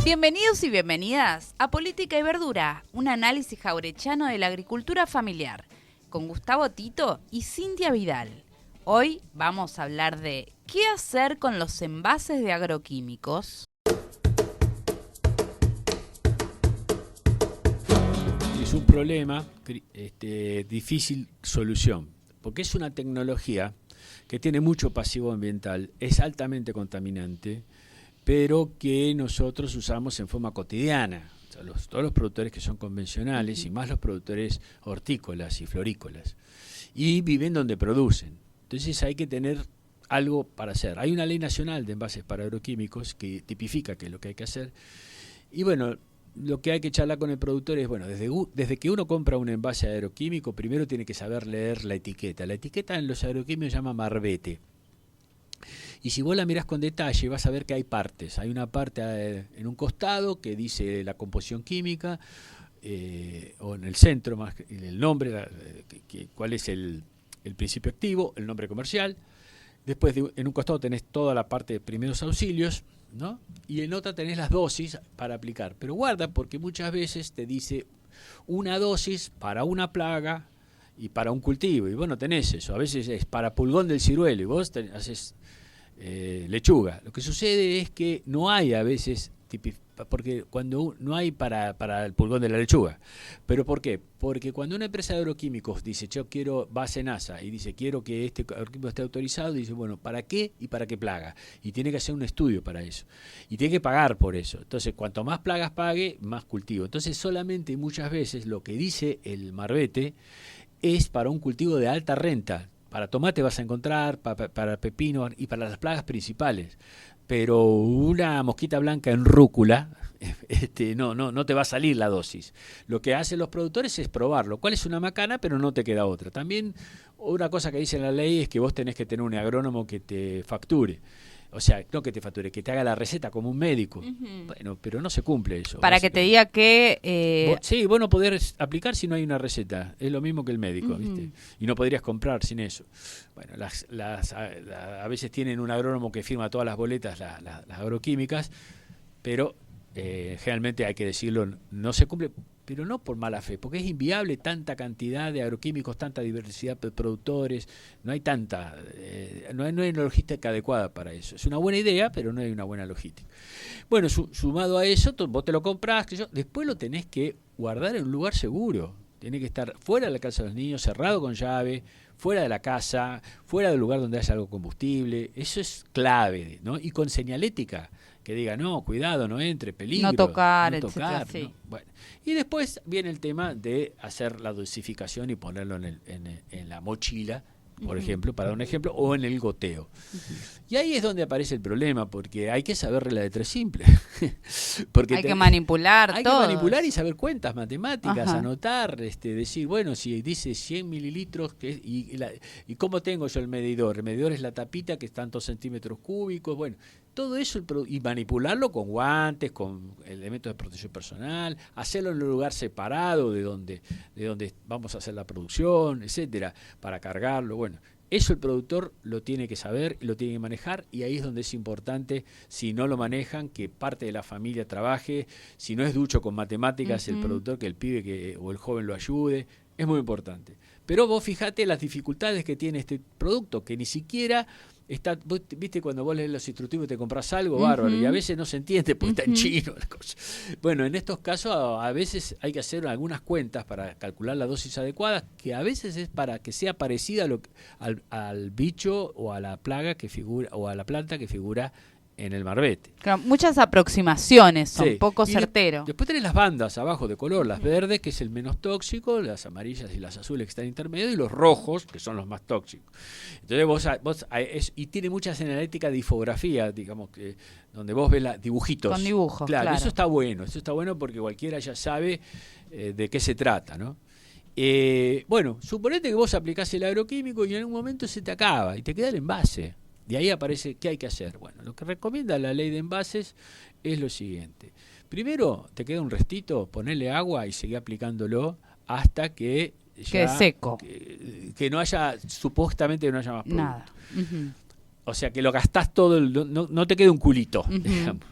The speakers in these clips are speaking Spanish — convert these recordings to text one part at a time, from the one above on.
Bienvenidos y bienvenidas a Política y Verdura, un análisis jaurechano de la agricultura familiar, con Gustavo Tito y Cintia Vidal. Hoy vamos a hablar de qué hacer con los envases de agroquímicos. Es un problema difícil solución, porque es una tecnología que tiene mucho pasivo ambiental, es altamente contaminante, pero que nosotros usamos en forma cotidiana. O sea, todos los productores que son convencionales y más los productores hortícolas y florícolas, y viven donde producen. Entonces hay que tener algo para hacer. Hay una ley nacional de envases para agroquímicos que tipifica qué es lo que hay que hacer. Y bueno, lo que hay que charlar con el productor es, bueno, desde que uno compra un envase agroquímico, primero tiene que saber leer la etiqueta. La etiqueta en los agroquímicos se llama marbete. Y si vos la mirás con detalle, vas a ver que hay partes. Hay una parte en un costado que dice la composición química, o en el centro, más el nombre, cuál es el principio activo, el nombre comercial. Después en un costado tenés toda la parte de primeros auxilios, ¿no? Y en otra tenés las dosis para aplicar. Pero guarda, porque muchas veces te dice una dosis para una plaga y para un cultivo. Y vos no tenés eso. A veces es para pulgón del ciruelo y vos haces lechuga. Lo que sucede es que no hay a veces, porque cuando no hay para el pulgón de la lechuga. ¿Pero por qué? Porque cuando una empresa de agroquímicos dice, yo quiero base NASA, y dice, quiero que este agroquímico esté autorizado, y dice, bueno, ¿para qué y para qué plaga? Y tiene que hacer un estudio para eso. Y tiene que pagar por eso. Entonces, cuanto más plagas pague, más cultivo. Entonces, solamente muchas veces lo que dice el marbete es para un cultivo de alta renta. Para tomate vas a encontrar, para pepino y para las plagas principales. Pero una mosquita blanca en rúcula, no te va a salir la dosis. Lo que hacen los productores es probarlo, cuál es una macana, pero no te queda otra. También una cosa que dice la ley es que vos tenés que tener un agrónomo que te facture. O sea, no que te facture, que te haga la receta como un médico. Bueno, pero no se cumple eso. Para que te diga que... Sí, vos no podés aplicar si no hay una receta. Es lo mismo que el médico, ¿viste? Y no podrías comprar sin eso. Bueno, a veces tienen un agrónomo que firma todas las boletas, las agroquímicas, pero generalmente, hay que decirlo, no se cumple, pero no por mala fe, porque es inviable tanta cantidad de agroquímicos, tanta diversidad de productores, no hay no hay una logística adecuada para eso. Es una buena idea, pero no hay una buena logística. Bueno, sumado a eso, vos te lo comprás, después lo tenés que guardar en un lugar seguro. Tiene que estar fuera de la casa de los niños, cerrado con llave, fuera de la casa, fuera del lugar donde haya algo combustible. Eso es clave, ¿no? Y con señalética que diga, no, cuidado, no entre, peligro. No tocar, etcétera, etcétera, ¿no? Bueno. Y después viene el tema de hacer la dosificación y ponerlo en la mochila, por ejemplo, para dar un ejemplo, o en el goteo. Y ahí es donde aparece el problema, porque hay que saber la letra simple. Porque hay que manipular hay todo. Hay que manipular y saber cuentas matemáticas, Ajá. anotar, decir, bueno, si dice 100 mililitros, ¿y cómo tengo yo el medidor? El medidor es la tapita, que es tantos centímetros cúbicos, bueno, todo eso, y manipularlo con guantes, con elementos de protección personal, hacerlo en un lugar separado de donde vamos a hacer la producción, etcétera, para cargarlo. Bueno, eso el productor lo tiene que saber, lo tiene que manejar, y ahí es donde es importante, si no lo manejan, que parte de la familia trabaje. Si no es ducho con matemáticas, el productor, que el pibe o el joven lo ayude. Es muy importante. Pero vos fijate las dificultades que tiene este producto, que ni siquiera está, viste, cuando vos lees los instructivos y te compras algo, bárbaro, y a veces no se entiende porque está en chino la cosa. Bueno, en estos casos a veces hay que hacer algunas cuentas para calcular la dosis adecuada, que a veces es para que sea parecida al bicho o a la plaga que figura, o a la planta que figura en el marbete. Claro, muchas aproximaciones, son poco y certero. Después tenés las bandas abajo de color, las verdes, que es el menos tóxico, las amarillas y las azules que están intermedios, y los rojos, que son los más tóxicos. Entonces y tiene mucha señalética de infografía, digamos, que donde vos ves dibujitos. Con dibujos, claro. Eso está bueno porque cualquiera ya sabe de qué se trata, ¿no? Bueno, suponete que vos aplicás el agroquímico y en algún momento se te acaba y te queda el envase. De ahí aparece qué hay que hacer. Bueno, lo que recomienda la ley de envases es lo siguiente. Primero, te queda un restito, ponerle agua y seguir aplicándolo hasta que quede seco. Que no haya, supuestamente no haya más producto. Nada. O sea, que lo gastás todo, no te quede un culito, digamos.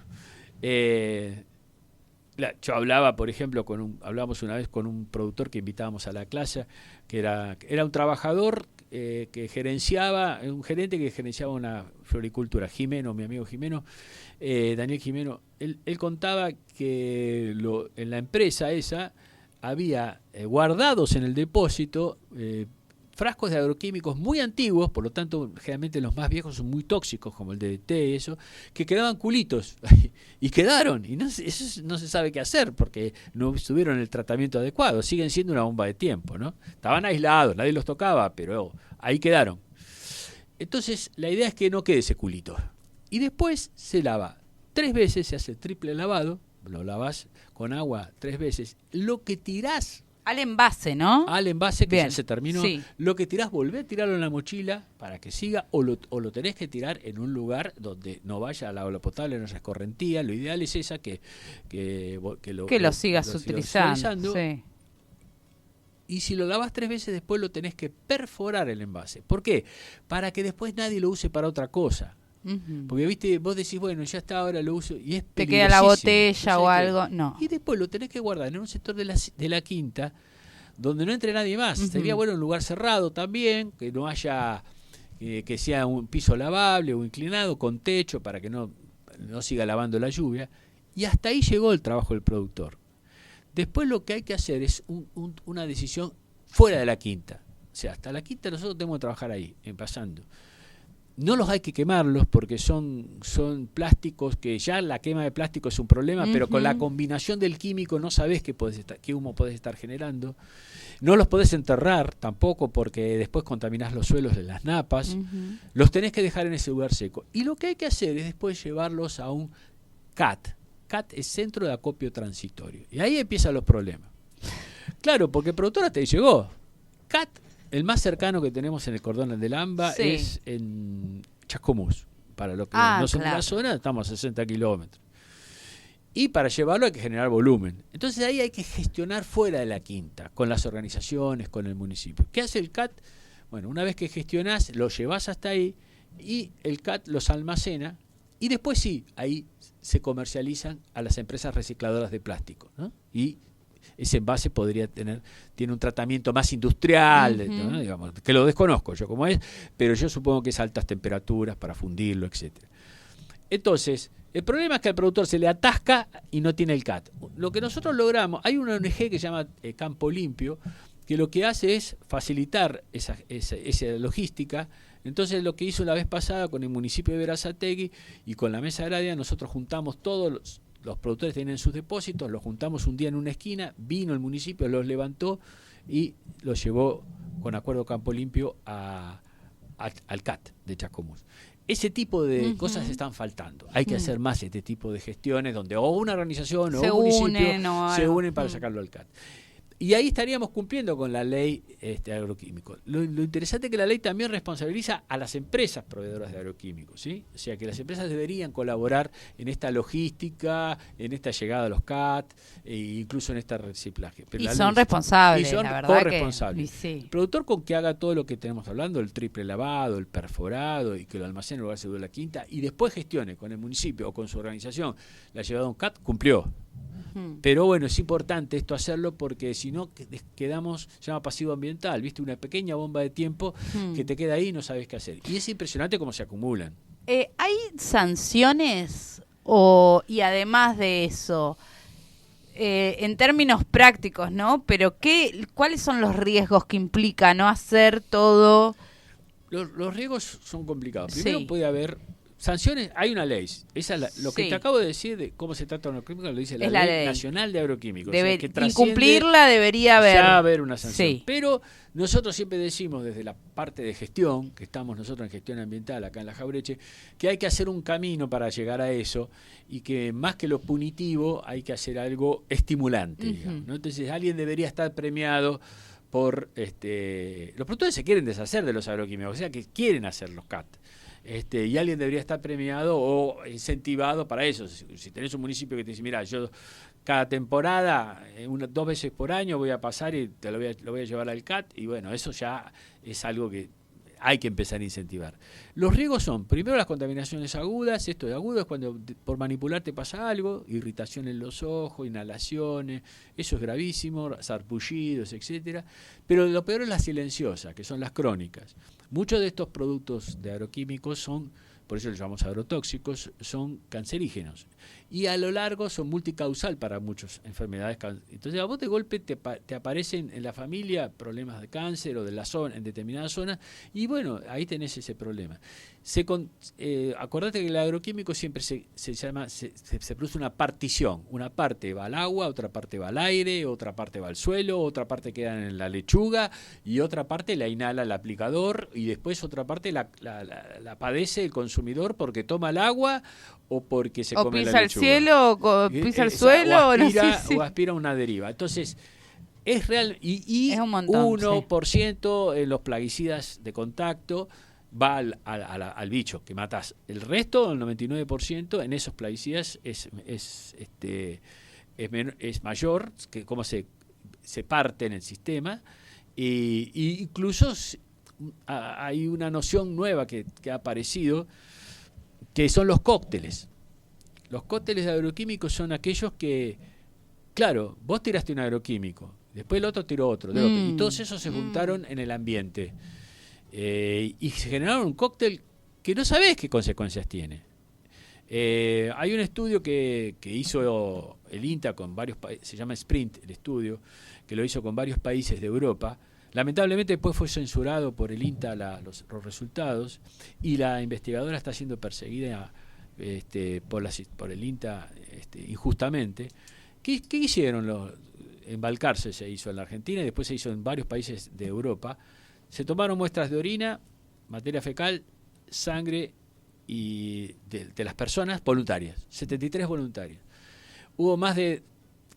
Yo hablaba, por ejemplo, hablábamos una vez con un productor que invitábamos a la clase, que era un trabajador que gerenciaba, un gerente que gerenciaba una floricultura. Jimeno, mi amigo Jimeno, Daniel Jimeno, él contaba que en la empresa esa había guardados en el depósito frascos de agroquímicos muy antiguos, por lo tanto, generalmente los más viejos son muy tóxicos, como el DDT y eso, que quedaban culitos, y quedaron, y eso no se sabe qué hacer, porque no estuvieron en el tratamiento adecuado, siguen siendo una bomba de tiempo, ¿no? Estaban aislados, nadie los tocaba, pero ahí quedaron. Entonces, la idea es que no quede ese culito. Y después se lava 3 veces, se hace triple lavado, lo lavas con agua 3 veces, lo que tirás al envase, ¿no? Al envase, que bien, ya se terminó. Sí. Lo que tirás, volvé a tirarlo en la mochila para que siga, o lo tenés que tirar en un lugar donde no vaya al agua potable, no haya escorrentía. Lo ideal es esa que lo sigas utilizando. Sí. Y si lo lavas 3 veces, después lo tenés que perforar el envase. ¿Por qué? Para que después nadie lo use para otra cosa. Porque, viste, vos decís, bueno, ya está, ahora lo uso, y es peligrosísimo. Te queda la botella o algo, no. Y después lo tenés que guardar en un sector de la quinta, donde no entre nadie más. Sería bueno un lugar cerrado también, que no haya, que sea un piso lavable o inclinado, con techo, para que no siga lavando la lluvia. Y hasta ahí llegó el trabajo del productor. Después lo que hay que hacer es una decisión fuera de la quinta. O sea, hasta la quinta nosotros tenemos que trabajar ahí, pasando. No los hay que quemarlos porque son plásticos, que ya la quema de plástico es un problema, pero con la combinación del químico no sabés qué humo podés estar generando. No los podés enterrar tampoco porque después contaminás los suelos de las napas. Los tenés que dejar en ese lugar seco. Y lo que hay que hacer es después llevarlos a un CAT. CAT es Centro de Acopio Transitorio. Y ahí empiezan los problemas. Claro, porque el productor hasta ahí llegó. CAT, el más cercano que tenemos en el cordón del AMBA, es en Chascomús. Para lo que no son de la zona, estamos a 60 kilómetros. Y para llevarlo hay que generar volumen. Entonces ahí hay que gestionar fuera de la quinta, con las organizaciones, con el municipio. ¿Qué hace el CAT? Bueno, una vez que gestionás, lo llevas hasta ahí y el CAT los almacena y después sí, ahí se comercializan a las empresas recicladoras de plástico, ¿no? Y ese envase tiene un tratamiento más industrial, ¿no? Digamos, que lo desconozco yo cómo es, pero yo supongo que es altas temperaturas para fundirlo, etcétera. Entonces, el problema es que al productor se le atasca y no tiene el CAT. Lo que nosotros logramos, hay una ONG que se llama Campo Limpio, que lo que hace es facilitar esa logística. Entonces, lo que hizo la vez pasada con el municipio de Berazategui y con la mesa agraria, nosotros juntamos todos los productores que tienen sus depósitos, los juntamos un día en una esquina, vino el municipio, los levantó y los llevó con acuerdo Campo Limpio al CAT de Chascomús. Ese tipo de cosas están faltando. Hay que hacer más este tipo de gestiones donde o una organización o un municipio se unen para sacarlo al CAT. Y ahí estaríamos cumpliendo con la ley agroquímico. Lo interesante es que la ley también responsabiliza a las empresas proveedoras de agroquímicos, ¿sí? O sea que las empresas deberían colaborar en esta logística, en esta llegada a los CAT, e incluso en este reciclaje. Pero y son responsables, la verdad. Corresponsables. Sí. El productor con que haga todo lo que tenemos hablando, el triple lavado, el perforado, y que lo almacene en lugar seguro de la quinta, y después gestione con el municipio o con su organización la llegada a un CAT, cumplió. Pero bueno, es importante esto hacerlo porque si no quedamos, se llama pasivo ambiental, viste, una pequeña bomba de tiempo que te queda ahí y no sabes qué hacer. Y es impresionante cómo se acumulan. ¿Hay sanciones y además de eso, en términos prácticos, ¿no? Pero ¿cuáles son los riesgos que implica no hacer todo? Los riesgos son complicados. Primero puede haber sanciones, hay una ley. Esa es lo que te acabo de decir de cómo se trata un agroquímico, lo dice la ley nacional de agroquímicos. O sea, que incumplirla debería haber. Ya haber una sanción. Sí. Pero nosotros siempre decimos desde la parte de gestión, que estamos nosotros en gestión ambiental acá en La Jaureche, que hay que hacer un camino para llegar a eso y que más que lo punitivo hay que hacer algo estimulante, digamos, ¿no? Entonces alguien debería estar premiado por los productores se quieren deshacer de los agroquímicos, o sea que quieren hacer los CAT. Y alguien debería estar premiado o incentivado para eso. Si tenés un municipio que te dice, mira, yo cada temporada, 2 veces por año voy a pasar y lo voy a llevar al CAT, y bueno, eso ya es algo que hay que empezar a incentivar. Los riesgos son, primero, las contaminaciones agudas. Esto de agudo es cuando por manipular te pasa algo, irritación en los ojos, inhalaciones, eso es gravísimo, sarpullidos, etcétera. Pero lo peor es la silenciosa, que son las crónicas. Muchos de estos productos de agroquímicos son, por eso los llamamos agrotóxicos, son cancerígenos. Y a lo largo son multicausal para muchas enfermedades. Entonces a vos de golpe te aparecen en la familia problemas de cáncer o de la zona, en determinadas zonas, y bueno, ahí tenés ese problema. Acordate que el agroquímico siempre se produce una partición. Una parte va al agua, otra parte va al aire, otra parte va al suelo, otra parte queda en la lechuga y otra parte la inhala el aplicador y después otra parte la padece el consumidor porque toma el agua o porque se come la lechuga. O pisa el cielo, o pisa el suelo, o aspira una deriva. Entonces, es real. Y es un montón, 1% en los plaguicidas de contacto va al bicho que matás. El resto, el 99%, en esos plaguicidas es mayor, que cómo se parte en el sistema. Y incluso hay una noción nueva que ha aparecido, que son los cócteles. Los cócteles agroquímicos son aquellos que, claro, vos tiraste un agroquímico, después el otro tiró otro, y todos esos se juntaron en el ambiente. Y se generaron un cóctel que no sabés qué consecuencias tiene. Hay un estudio que hizo el INTA con varios países, se llama Sprint el estudio, que lo hizo con varios países de Europa. Lamentablemente después fue censurado por el INTA los resultados, y la investigadora está siendo perseguida por el INTA injustamente. ¿Qué hicieron? En Balcarce se hizo en la Argentina y después se hizo en varios países de Europa. Se tomaron muestras de orina, materia fecal, sangre y de las personas voluntarias, 73 voluntarios. Hubo más de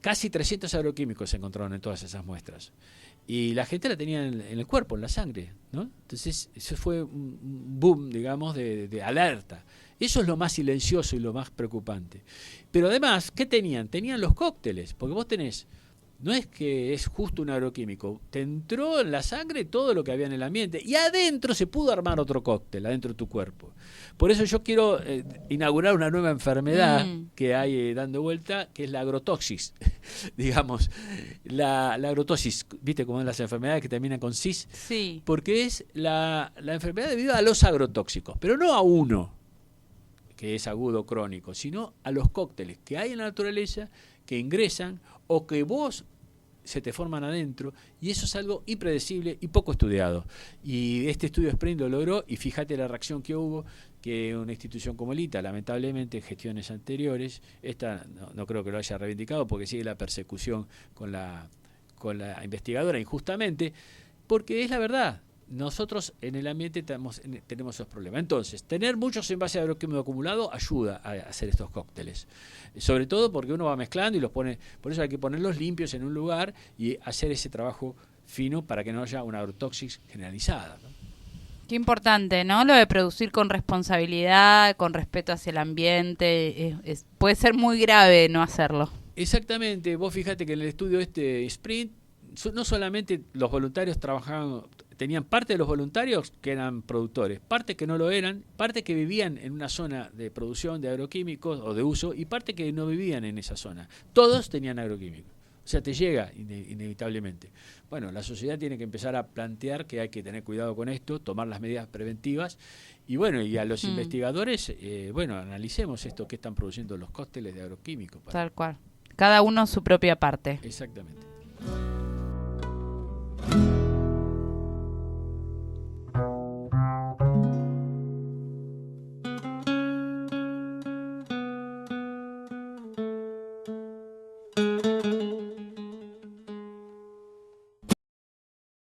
casi 300 agroquímicos se encontraron en todas esas muestras. Y la gente la tenía en el cuerpo, en la sangre, ¿no? Entonces, eso fue un boom, digamos, de alerta. Eso es lo más silencioso y lo más preocupante. Pero además, ¿qué tenían? Tenían los cócteles, porque vos tenés, no es que es justo un agroquímico, te entró en la sangre todo lo que había en el ambiente y adentro se pudo armar otro cóctel, adentro de tu cuerpo. Por eso yo quiero inaugurar una nueva enfermedad que hay dando vuelta, que es la agrotoxis. Digamos, la agrotoxis, ¿viste cómo son las enfermedades que terminan con cis? Sí. Porque es la enfermedad debido a los agrotóxicos, pero no a uno, que es agudo crónico, sino a los cócteles que hay en la naturaleza, que ingresan o que vos se te forman adentro, y eso es algo impredecible y poco estudiado. Y este estudio Sprint lo logró, y fíjate la reacción que hubo, que una institución como el INTA, lamentablemente en gestiones anteriores, esta no creo que lo haya reivindicado porque sigue la persecución con la investigadora injustamente, porque es la verdad. Nosotros en el ambiente tenemos esos problemas. Entonces, tener muchos envases de agroquímico acumulado ayuda a hacer estos cócteles. Sobre todo porque uno va mezclando y los pone, por eso hay que ponerlos limpios en un lugar y hacer ese trabajo fino para que no haya una agrotoxis generalizada, ¿no? Qué importante, ¿no? Lo de producir con responsabilidad, con respeto hacia el ambiente. Puede ser muy grave no hacerlo. Exactamente. Vos fíjate que en el estudio Sprint, no solamente los voluntarios trabajaban, tenían parte de los voluntarios que eran productores, parte que no lo eran, parte que vivían en una zona de producción de agroquímicos o de uso y parte que no vivían en esa zona. Todos tenían agroquímicos. O sea, te llega inevitablemente. Bueno, la sociedad tiene que empezar a plantear que hay que tener cuidado con esto, tomar las medidas preventivas y bueno, y a los investigadores, analicemos esto que están produciendo los cócteles de agroquímicos. Tal cual. Cada uno su propia parte. Exactamente.